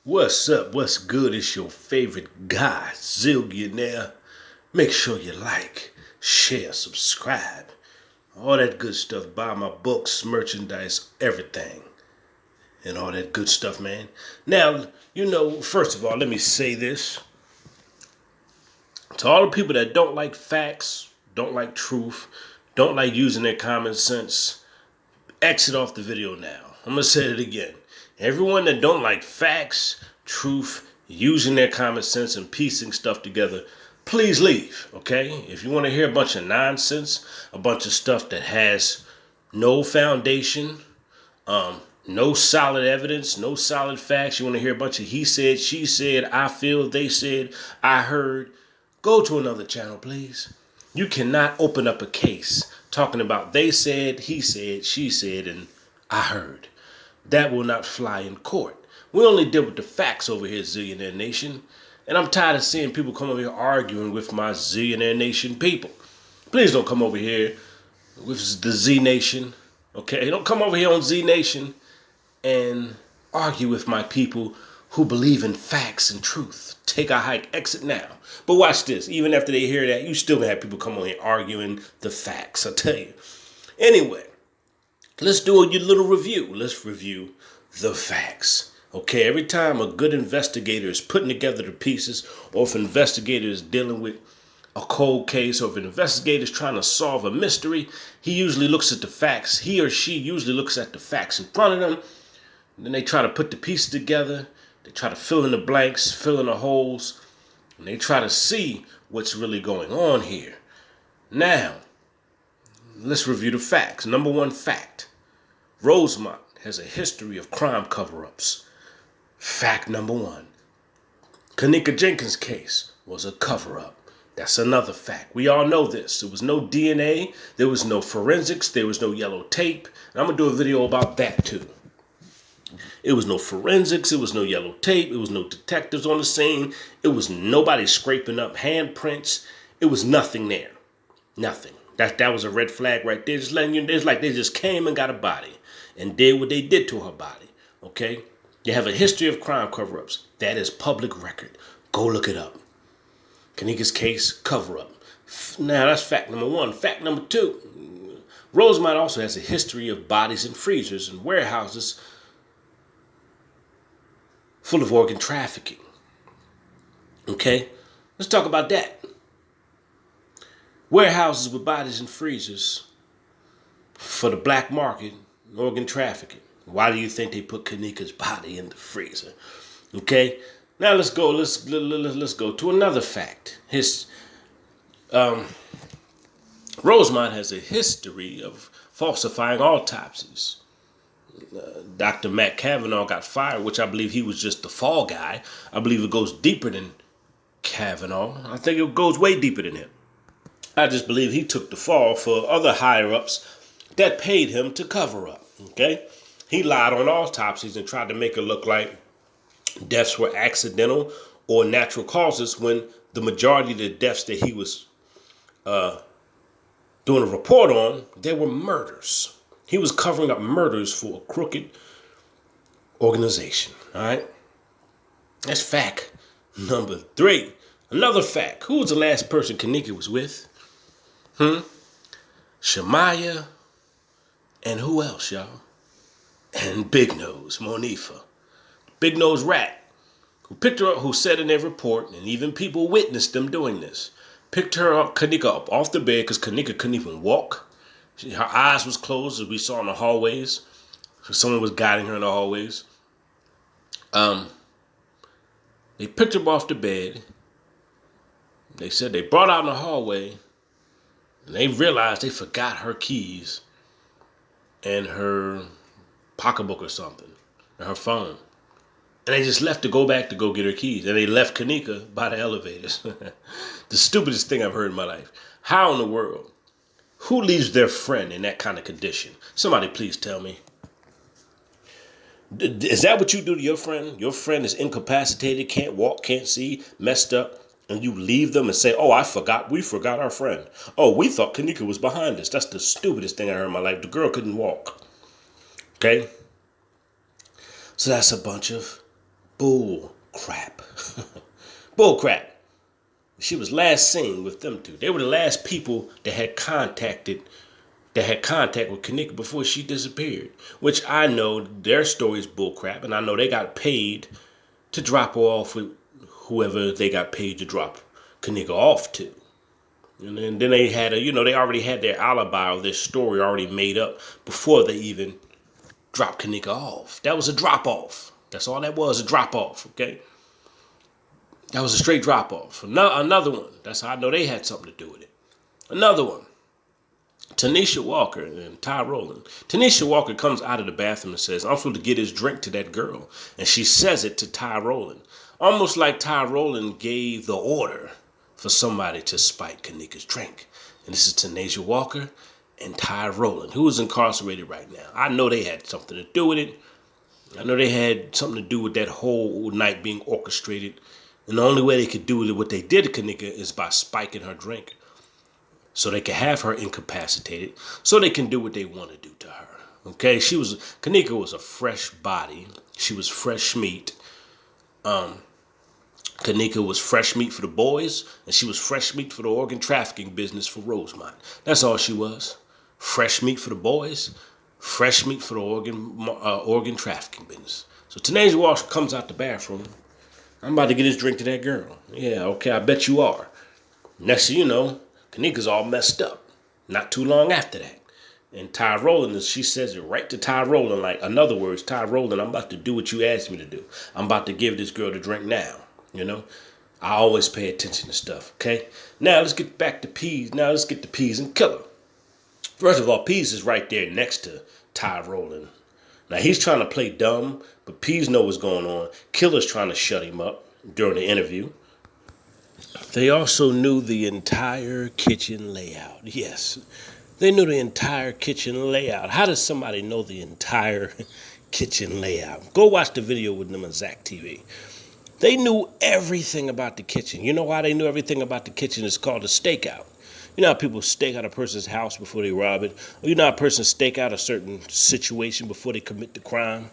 What's up? What's good? It's your favorite guy, Zillionaire. Make sure you like, share, subscribe. All that good stuff. Buy my books, merchandise, everything. And all that good stuff, man. Now, first of all, let me say this. To all the people that don't like facts, don't like truth, don't like using their common sense, exit off the video now. I'm going to say it again. Everyone that don't like facts, truth, using their common sense and piecing stuff together, please leave, okay? If you want to hear a bunch of nonsense, a bunch of stuff that has no foundation, no solid evidence, no solid facts, you want to hear a bunch of he said, she said, I feel, they said, I heard, go to another channel, please. You cannot open up a case talking about they said, he said, she said, and I heard. That will not fly in court. We only deal with the facts over here, Zillionaire Nation. And I'm tired of seeing people come over here arguing with my Zillionaire Nation people. Please don't come over here with the Z Nation. Okay? Don't come over here on Z Nation and argue with my people who believe in facts and truth. Take a hike, exit now. But watch this. Even after they hear that, you still gonna have people come on here arguing the facts, I tell you. Anyway, let's do a little review. Let's review the facts. Okay, every time a good investigator is putting together the pieces, or if an investigator is dealing with a cold case, or if an investigator is trying to solve a mystery, he usually looks at the facts. He or she usually looks at the facts in front of them. And then they try to put the pieces together. They try to fill in the blanks, fill in the holes, and they try to see what's really going on here. Now, let's review the facts. Number one fact. Rosemont has a history of crime cover-ups. Fact number one. Kenneka Jenkins' case was a cover-up. That's another fact. We all know this. There was no DNA. There was no forensics. There was no yellow tape. And I'm going to do a video about that too. It was no forensics. It was no yellow tape. It was no detectives on the scene. It was nobody scraping up handprints. It was nothing there. Nothing. That was a red flag right there. Just letting you know, it's like they just came and got a body and did what they did to her body. Okay? You have a history of crime cover-ups. That is public record. Go look it up. Kenneka's case, cover-up. Now, that's fact number one. Fact number two. Rosemont also has a history of bodies in freezers and warehouses full of organ trafficking. Okay? Let's talk about that. Warehouses with bodies in freezers for the black market, organ trafficking. Why do you think they put Kenneka's body in the freezer? Okay, now let's go. Let's go to another fact. Rosemont has a history of falsifying autopsies. Dr. Matt Kavanaugh got fired, which I believe he was just the fall guy. I believe it goes deeper than Kavanaugh. I think it goes way deeper than him. I just believe he took the fall for other higher-ups that paid him to cover up, okay? He lied on autopsies and tried to make it look like deaths were accidental or natural causes when the majority of the deaths that he was doing a report on, they were murders. He was covering up murders for a crooked organization, all right? That's fact number three. Another fact. Who was the last person Kenneka was with? Shamaya, and who else, y'all? And Big Nose, Monifa. Big Nose Rat, who picked her up, who said in their report, and even people witnessed them doing this, picked her up, Kenneka up off the bed, because Kenneka couldn't even walk. Her eyes was closed, as we saw in the hallways. So someone was guiding her in the hallways. They picked her up off the bed. They said they brought out in the hallway, and they realized they forgot her keys and her pocketbook or something, and her phone. And they just left to go back to go get her keys. And they left Kenneka by the elevators. The stupidest thing I've heard in my life. How in the world? Who leaves their friend in that kind of condition? Somebody please tell me. Is that what you do to your friend? Your friend is incapacitated, can't walk, can't see, messed up, and you leave them and say, oh, we forgot our friend. Oh, we thought Kenneka was behind us. That's the stupidest thing I heard in my life. The girl couldn't walk. Okay? So that's a bunch of Bull crap. Bull crap. She was last seen with them two. They were the last people that had contact with Kenneka before she disappeared. Which I know their story is bullcrap, and I know they got paid to drop her off with whoever they got paid to drop Kenneka off to. And then they had they already had their alibi or their story already made up before they even dropped Kenneka off. That was a drop off. That's all that was, a drop off, okay? That was a straight drop off. Another one. That's how I know they had something to do with it. Another one. Tanisha Walker and Ty Rowland. Tanisha Walker comes out of the bathroom and says, I'm supposed to get his drink to that girl. And she says it to Ty Rowland. Almost like Ty Rowland gave the order for somebody to spike Kenneka's drink. And this is Tanisha Walker and Ty Rowland, who is incarcerated right now. I know they had something to do with it. I know they had something to do with that whole night being orchestrated. And the only way they could do what they did to Kenneka is by spiking her drink. So they can have her incapacitated, so they can do what they want to do to her. Okay, Kenneka was a fresh body. She was fresh meat. Kenneka was fresh meat for the boys, and she was fresh meat for the organ trafficking business for Rosemont. That's all she was. Fresh meat for the boys, fresh meat for the organ trafficking business. So Tanisha Walker comes out the bathroom. I'm about to get his drink to that girl. Yeah, okay, I bet you are. Next thing you know, Kenneka's all messed up. Not too long after that. And Ty Rowland, she says it right to Ty Rowland, like, in other words, Ty Rowland, I'm about to do what you asked me to do. I'm about to give this girl the drink now. I always pay attention to stuff, okay? Now let's get back to Peas. Now let's get to Peas and Killer. First of all, Peas is right there next to Ty Rowland. Now he's trying to play dumb, but Peas knows what's going on. Killer's trying to shut him up during the interview. They also knew the entire kitchen layout. Yes, they knew the entire kitchen layout. How does somebody know the entire kitchen layout? Go watch the video with them on Zach TV. They knew everything about the kitchen. You know why they knew everything about the kitchen? It's called a stakeout. You know how people stake out a person's house before they rob it? Or you know how a person stake out a certain situation before they commit the crime?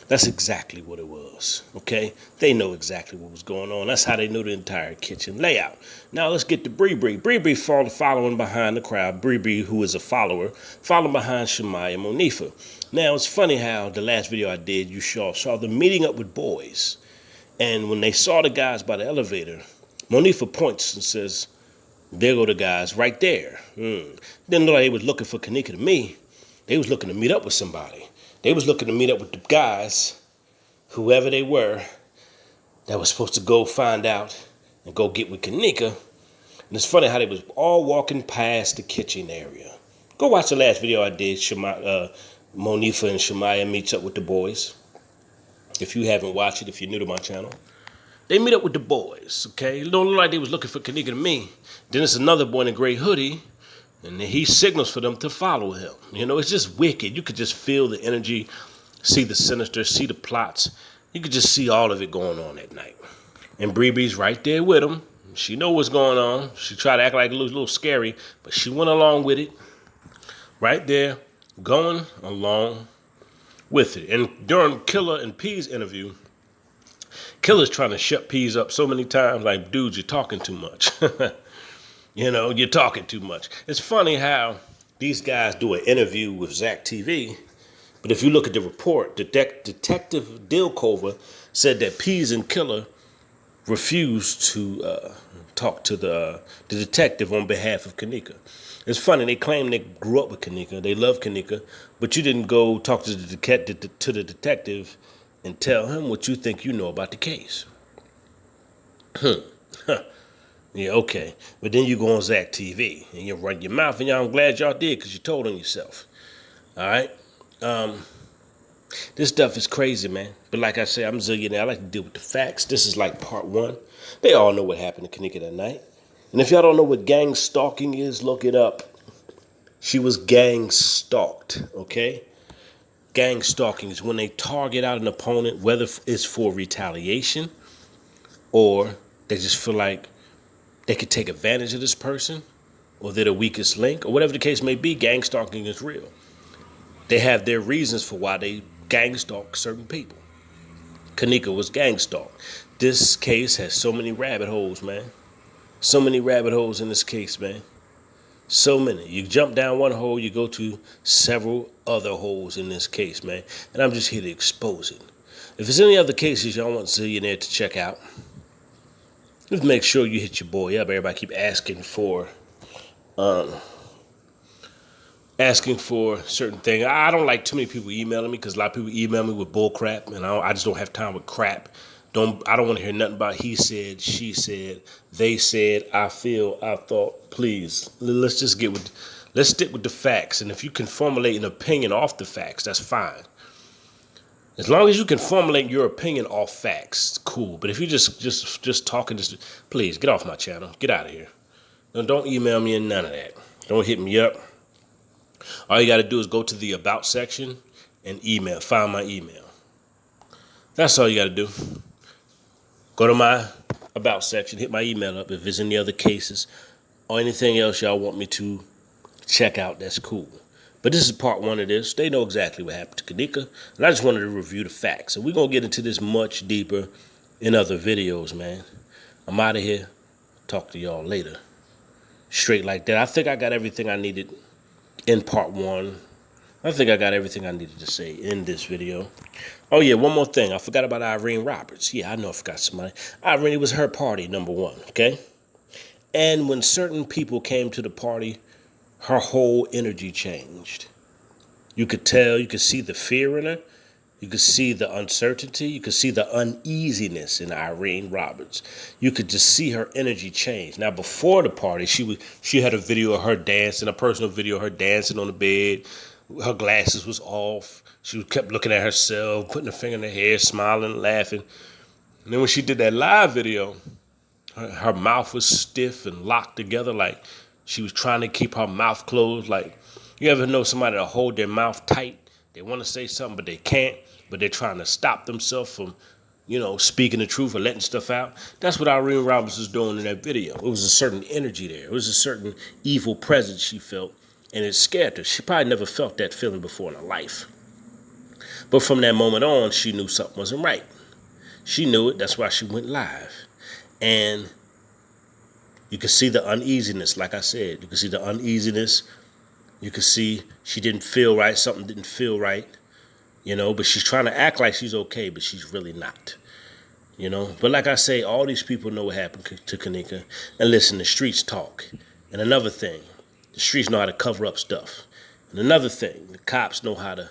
That's exactly what it was, okay? They know exactly what was going on. That's how they knew the entire kitchen layout. Now let's get to Bree Bree. Bree Bree following behind the crowd. Bree Bree, who is a follower, following behind Shemaya Monifa. Now it's funny how the last video I did, you saw them meeting up with boys. And when they saw the guys by the elevator, Monifa points and says, there go the guys right there. Didn't look like they was looking for Kenneka to me. They was looking to meet up with somebody. They was looking to meet up with the guys, whoever they were, that was supposed to go find out and go get with Kenneka. And it's funny how they was all walking past the kitchen area. Go watch the last video I did. Monifa and Shemaya meets up with the boys. If you haven't watched it, if you're new to my channel. They meet up with the boys, okay? It don't look like they was looking for Kenneka to me. Then it's another boy in a gray hoodie, and he signals for them to follow him. It's just wicked. You could just feel the energy, see the sinister, see the plots. You could just see all of it going on that night. And Bree Bree's right there with him. She know what's going on. She tried to act like it was a little scary, but she went along with it. Right there, going along with it. And during Killer and P's interview, Killer's trying to shut P's up so many times, like, dude, you're talking too much. You're talking too much. It's funny how these guys do an interview with Zach TV, but if you look at the report, Detective Dilkova said that Peas and Killer refused to talk to the detective on behalf of Kenneka. It's funny, they claim they grew up with Kenneka, they love Kenneka, but you didn't go talk to the detective and tell him what you think you know about the case. Yeah, okay. But then you go on Zach TV and you run your mouth, and I'm glad y'all did because you told on yourself. All right? This stuff is crazy, man. But like I say, I'm Zillionaire. I like to deal with the facts. This is like part 1. They all know what happened to Kenneka that night. And if y'all don't know what gang stalking is, look it up. She was gang stalked, okay? Gang stalking is when they target out an opponent, whether it's for retaliation or they just feel like they could take advantage of this person, or they're the weakest link, or whatever the case may be. Gang stalking is real. They have their reasons for why they gang stalk certain people. Kenneka was gang stalked. This case has so many rabbit holes, man. So many rabbit holes in this case, man. So many. You jump down one hole, you go to several other holes in this case, man. And I'm just here to expose it. If there's any other cases y'all want Zillionaire to check out, just make sure you hit your boy up. Everybody keep asking for certain things. I don't like too many people emailing me because a lot of people email me with bull crap, and I just don't have time with crap. I don't want to hear nothing about he said, she said, they said, I feel, I thought. Please, let's stick with the facts. And if you can formulate an opinion off the facts, that's fine. As long as you can formulate your opinion off facts, cool. But if you're just talking, please get off my channel. Get out of here. Don't email me and none of that. Don't hit me up. All you got to do is go to the About section and find my email. That's all you got to do. Go to my About section, hit my email up if there's any other cases or anything else y'all want me to check out, that's cool. But this is part 1 of this. They know exactly what happened to Kenneka, and I just wanted to review the facts. And we're going to get into this much deeper in other videos, man. I'm out of here. Talk to y'all later. Straight like that. I think I got everything I needed in part 1. I think I got everything I needed to say in this video. Oh, yeah, one more thing. I forgot about Irene Roberts. Yeah, I know I forgot somebody. Irene, it was her party, number 1, okay? And when certain people came to the party, her whole energy changed. You could tell, you could see the fear in her. You could see the uncertainty. You could see the uneasiness in Irene Roberts. You could just see her energy change. Now, before the party, she had a video of her dancing, a personal video of her dancing on the bed. Her glasses was off. She kept looking at herself, putting her finger in her hair, smiling, laughing. And then when she did that live video, her mouth was stiff and locked together, like she was trying to keep her mouth closed. Like, you ever know somebody that hold their mouth tight? They want to say something, but they can't. But they're trying to stop themselves from, speaking the truth or letting stuff out. That's what Irene Roberts was doing in that video. It was a certain energy there. It was a certain evil presence she felt, and it scared her. She probably never felt that feeling before in her life. But from that moment on, she knew something wasn't right. She knew it. That's why she went live. And you could see the uneasiness, like I said. You could see the uneasiness. You could see she didn't feel right. Something didn't feel right. But she's trying to act like she's okay, but she's really not. But like I say, all these people know what happened to Kenneka. And listen, the streets talk. And another thing, the streets know how to cover up stuff. And another thing, the cops know how to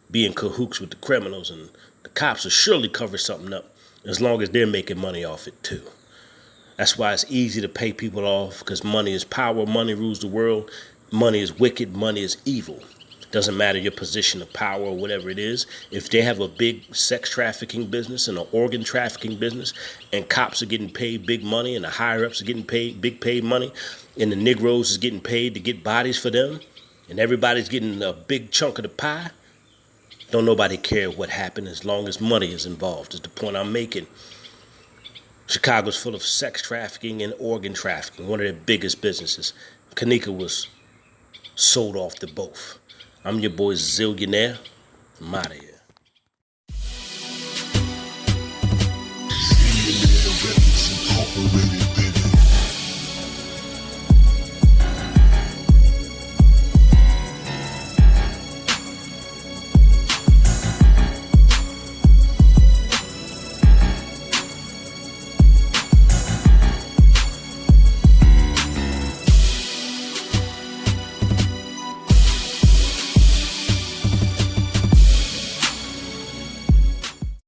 be in cahoots with the criminals. And the cops will surely cover something up as long as they're making money off it too. That's why it's easy to pay people off, because money is power. Money rules the world. Money is wicked. Money is evil. Doesn't matter your position of power or whatever it is. If they have a big sex trafficking business and an organ trafficking business, and cops are getting paid big money, and the higher ups are getting paid paid money, and the Negroes is getting paid to get bodies for them, and everybody's getting a big chunk of the pie, don't nobody care what happened as long as money is involved, is the point I'm making. Chicago's full of sex trafficking and organ trafficking, one of their biggest businesses. Kenneka was sold off to both. I'm your boy Zillionaire. I'm out of here. Zillionaire Records Incorporated.